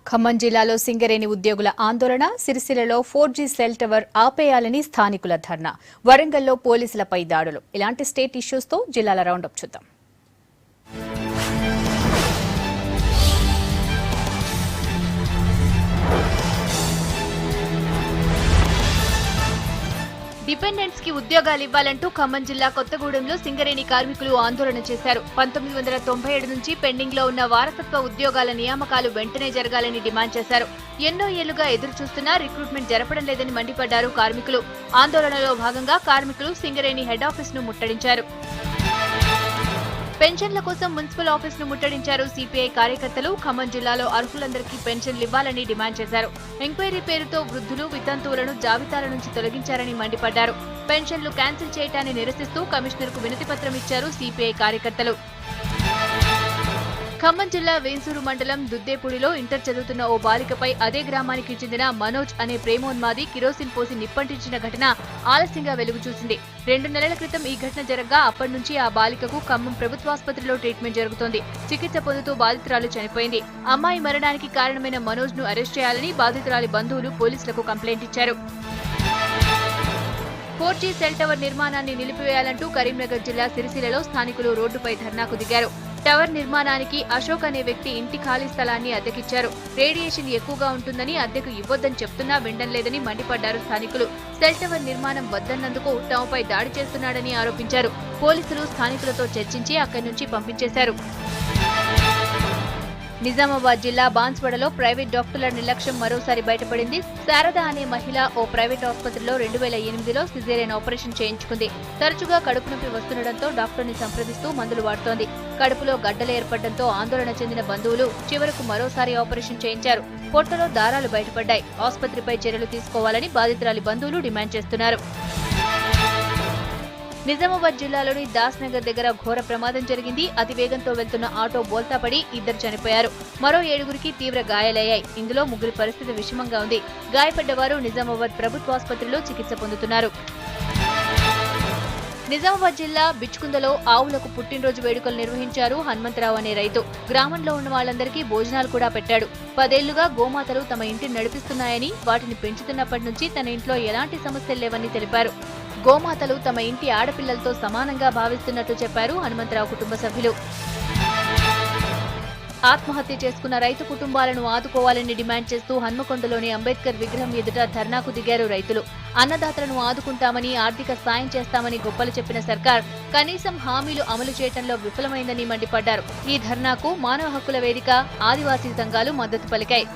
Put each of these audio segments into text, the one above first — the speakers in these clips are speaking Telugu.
ఖమ్మం జిల్లాలో సింగరేణి ఉద్యోగుల ఆందోళన, సిరిసిల్లలో 4G సెల్ టవర్ ఆపేయాలని స్థానికుల ధర్నా, వరంగల్లో పోలీసులపై దాడులు. ఇలాంటి స్టేట్ ఇష్యూస్తో జిల్లాల రౌండప్ చూద్దాం. డిపెండెంట్స్ కి ఉద్యోగాలు ఇవ్వాలంటూ ఖమ్మం జిల్లా కొత్తగూడెంలో సింగరేణి కార్మికులు ఆందోళన చేశారు. 1997 నుంచి పెండింగ్ లో ఉన్న వారసత్వ ఉద్యోగాల నియామకాలు వెంటనే జరగాలని డిమాండ్ చేశారు. ఎన్నో ఏళ్లుగా ఎదురు చూస్తున్నా రిక్రూట్మెంట్ జరపడం లేదని మండిపడ్డారు కార్మికులు. ఆందోళనలో భాగంగా కార్మికులు సింగరేణి హెడ్ ఆఫీస్ ను ముట్టడించారు. పెన్షన్ల కోసం మున్సిపల్ ఆఫీస్ ను ముట్టడించారు సిపిఐ కార్యకర్తలు. ఖమ్మం జిల్లాలో అర్హులందరికీ పెన్షన్లు ఇవ్వాలని డిమాండ్ చేశారు. ఎంక్వైరీ పేరుతో వృద్ధులు, వితంతువులను జాబితాల నుంచి తొలగించారని మండిపడ్డారు. పెన్షన్లు క్యాన్సిల్ చేయటాన్ని నిరసిస్తూ కమిషనర్ కు వినతిపత్రం ఇచ్చారు సిపిఐ కార్యకర్తలు. ఖమ్మం జిల్లా వేంసూరు మండలం దుద్దేపూడిలో ఇంటర్ చదువుతున్న ఓ బాలికపై అదే గ్రామానికి చెందిన మనోజ్ అనే ప్రేమోన్మాది కిరోసిన్ పోసి నిప్పంటించిన ఘటన ఆలస్యంగా వెలుగు చూసింది. 2 నెలల క్రితం ఈ ఘటన జరగ్గా అప్పటి నుంచి ఆ బాలికకు ఖమ్మం ప్రభుత్వాసుపత్రిలో ట్రీట్మెంట్ జరుగుతోంది. చికిత్స పొందుతూ బాధితురాలు చనిపోయింది. అమ్మాయి మరణానికి కారణమైన మనోజ్ ను అరెస్ట్ చేయాలని బాధితురాలి బంధువులు పోలీసులకు కంప్లైంట్ ఇచ్చారు. 4G సెల్ టవర్ నిర్మాణాన్ని నిలిపివేయాలంటూ కరీంనగర్ జిల్లా సిరిసిల్లలో స్థానికులు రోడ్డుపై ధర్నాకు దిగారు. టవర్ నిర్మాణానికి అశోక్ అనే వ్యక్తి ఇంటి ఖాళీ స్థలాన్ని అద్దెకిచ్చారు. రేడియేషన్ ఎక్కువగా ఉంటుందని అద్దెకు ఇవ్వొద్దని చెప్తున్నా వినడం లేదని మండిపడ్డారు స్థానికులు. సెల్ టవర్ నిర్మాణం వద్దన్నందుకు తమపై దాడి చేస్తున్నాడని ఆరోపించారు. పోలీసులు స్థానికులతో చర్చించి అక్కడి నుంచి పంపించేశారు. నిజామాబాద్ జిల్లా బాన్స్వాడలో ప్రైవేట్ డాక్టర్ల నిర్లక్ష్యం మరోసారి బయటపడింది. శారద అనే మహిళ ఓ ప్రైవేట్ ఆసుపత్రిలో 2008లో సిజేరియన్ ఆపరేషన్ చేయించుకుంది. తరచుగా కడుపు నొప్పి వస్తుండటంతో డాక్టర్ని సంప్రదిస్తూ మందులు వాడుతోంది. కడుపులో గడ్డలు ఏర్పడడంతో ఆందోళన చెందిన బంధువులు చివరకు మరోసారి ఆపరేషన్ చేయించారు. పొట్టలో దారాలు బయటపడ్డాయి. ఆసుపత్రిపై చర్యలు తీసుకోవాలని బాధితురాలి బంధువులు డిమాండ్ చేస్తున్నారు. నిజామాబాద్ జిల్లాలోని దాస్ నగర్ దగ్గర ఘోర ప్రమాదం జరిగింది. అతివేగంతో వెళ్తున్న ఆటో బోల్తాపడి 2 చనిపోయారు. మరో 7గురికి తీవ్ర గాయాలయ్యాయి. ఇందులో 3 పరిస్థితి విషమంగా ఉంది. గాయపడ్డవారు నిజామాబాద్ ప్రభుత్వాసుపత్రిలో చికిత్స పొందుతున్నారు. నిజామాబాద్ జిల్లా బిచ్కుందలో ఆవులకు పుట్టినరోజు వేడుకలు నిర్వహించారు హనుమంతరావు అనే రైతు. గ్రామంలో ఉన్న వాళ్ళందరికీ భోజనాలు కూడా పెట్టాడు. 10 ఏళ్లుగా గోమాతలు తమ ఇంటిని నడిపిస్తున్నాయని, వాటిని పెంచుతున్నప్పటి నుంచి తన ఇంట్లో ఎలాంటి సమస్యలు లేవని తెలిపారు. గోమాతలు తమ ఇంటి ఆడపిల్లలతో సమానంగా భావిస్తున్నట్టు చెప్పారు హనుమంతరావు కుటుంబ సభ్యులు. ఆత్మహత్య చేసుకున్న రైతు కుటుంబాలను ఆదుకోవాలని డిమాండ్ చేస్తూ హన్మకొండలోని అంబేద్కర్ విగ్రహం ఎదుట ధర్నాకు దిగారు రైతులు. అన్నదాతలను ఆదుకుంటామని, ఆర్థిక సాయం చేస్తామని గొప్పలు చెప్పిన సర్కార్ కనీసం హామీలు అమలు చేయడంలో విఫలమైందని మండిపడ్డారు. ఈ ధర్నాకు మానవ హక్కుల వేదిక, ఆదివాసీ సంఘాలు మద్దతు పలికాయి.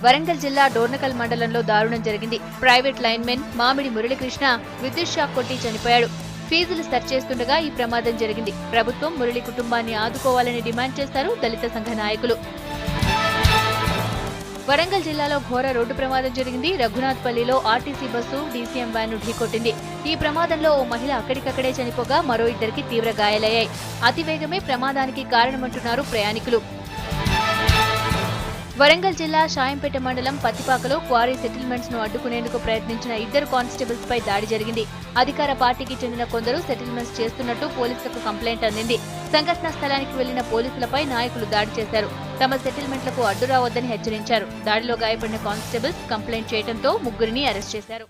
వరంగల్ జిల్లా డోర్నకల్ మండలంలో దారుణం జరిగింది. ప్రైవేట్ లైన్మెన్ మామిడి మురళీకృష్ణ విద్యుత్ షాక్ కొట్టి చనిపోయాడు. ఫీజులు సరిచేస్తుండగా ఈ ప్రమాదం జరిగింది. ప్రభుత్వం మురళి కుటుంబాన్ని ఆదుకోవాలని డిమాండ్ చేశారు దళిత సంఘ నాయకులు. వరంగల్ జిల్లాలో ఘోర రోడ్డు ప్రమాదం జరిగింది. రఘునాథ్పల్లిలో ఆర్టీసీ బస్సు డీసీఎం వ్యాన్ ను ఢీకొట్టింది. ఈ ప్రమాదంలో ఓ మహిళ అక్కడికక్కడే చనిపోగా మరో 2కి తీవ్ర గాయాలయ్యాయి. అతివేగమే ప్రమాదానికి కారణమంటున్నారు ప్రయాణికులు. వరంగల్ జిల్లా షాయంపేట మండలం పత్తిపాకలో క్వారీ సెటిల్మెంట్స్ ను అడ్డుకునేందుకు ప్రయత్నించిన 2 కానిస్టేబుల్స్ పై దాడి జరిగింది. అధికార పార్టీకి చెందిన కొందరు సెటిల్మెంట్స్ చేస్తున్నట్టు పోలీసులకు కంప్లైంట్ అందింది. సంఘటనా స్థలానికి వెళ్లిన పోలీసులపై నాయకులు దాడి చేశారు. తమ సెటిల్మెంట్లకు అడ్డు రావద్దని హెచ్చరించారు. దాడిలో గాయపడిన కానిస్టేబుల్స్ కంప్లైంట్ చేయడంతో 3 అరెస్ట్ చేశారు.